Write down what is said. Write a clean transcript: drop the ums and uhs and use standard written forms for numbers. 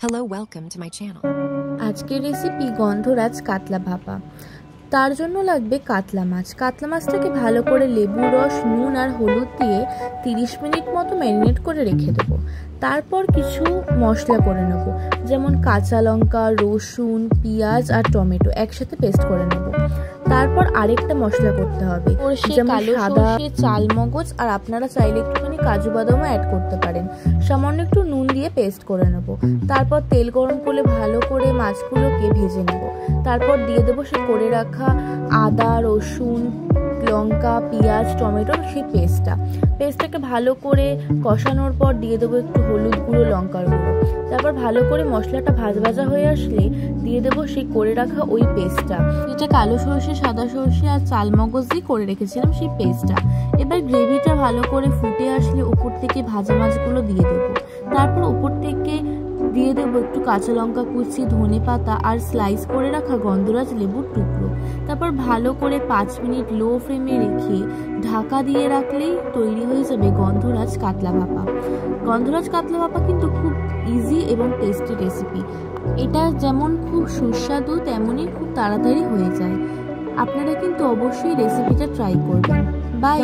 Hello, welcome to my channel. আজকের recipe গন্ধরাজ কাতলা ভাপা। তার জন্য লাগবে কাতলা মাছ। কাতলা মাছটাকে ভালো করে লেবু রস, নুন আর হলুদ দিয়ে 30 মিনিট মতো ম্যারিনেট করে রেখে দেবো। তারপর কিছু মশলা করে নেব, যেমন কাঁচা লঙ্কা, রসুন, পেঁয়াজ আর টমেটো একসাথে পেস্ট করে নেব। তারপর আরেকটা মশলা করতে হবে, যেমন সাদা চালমগজ, আর আপনারা চাইলে একটুখানি কাজু বাদামও অ্যাড করতে পারেন। সামান্য একটু নুন দিয়ে পেস্ট করে নেব। তারপর তেল গরম করে ভালো করে মাছগুলোকে ভেজে নেব। তারপর দিয়ে দেবো সে করে রাখা আদা, রসুন, লঙ্কা, পেঁয়াজ, টমেটোর সেই পেস্টটাকে ভালো করে কষানোর পর দিয়ে দেবো একটু হলুদ গুঁড়ো, লঙ্কার গুঁড়ো। তারপর ভালো করে মশলাটা ভাজা হয়ে আসলে দিয়ে দেবো সেই করে রাখা ওই পেস্টটা, যেটা কালো সরষে, সাদা সরষে আর চালমগজ দিয়ে করে রেখেছিলাম সেই পেস্টটা। এবার গ্রেভিটা ভালো করে ফুটে আসলে উপর থেকে ভাজা মাছগুলো দিয়ে দেবো। তারপর উপর থেকে দিয়ে দেবো একটু কাঁচা লঙ্কা কুচি, ধনে পাতা আর স্লাইস করে রাখা গন্ধরাজ লেবুর টুকরো। তারপর ভালো করে 5 মিনিট লো ফ্লেমে রেখে ঢাকা দিয়ে রাখলেই তৈরি হয়ে যাবে গন্ধরাজ কাতলা ভাপা। গন্ধরাজ কাতলা ভাপা কিন্তু খুব ইজি এবং টেস্টি রেসিপি। এটা যেমন খুব সুস্বাদু তেমনই খুব তাড়াতাড়ি হয়ে যায়। আপনারা কিন্তু অবশ্যই রেসিপিটা ট্রাই করবেন। বাই।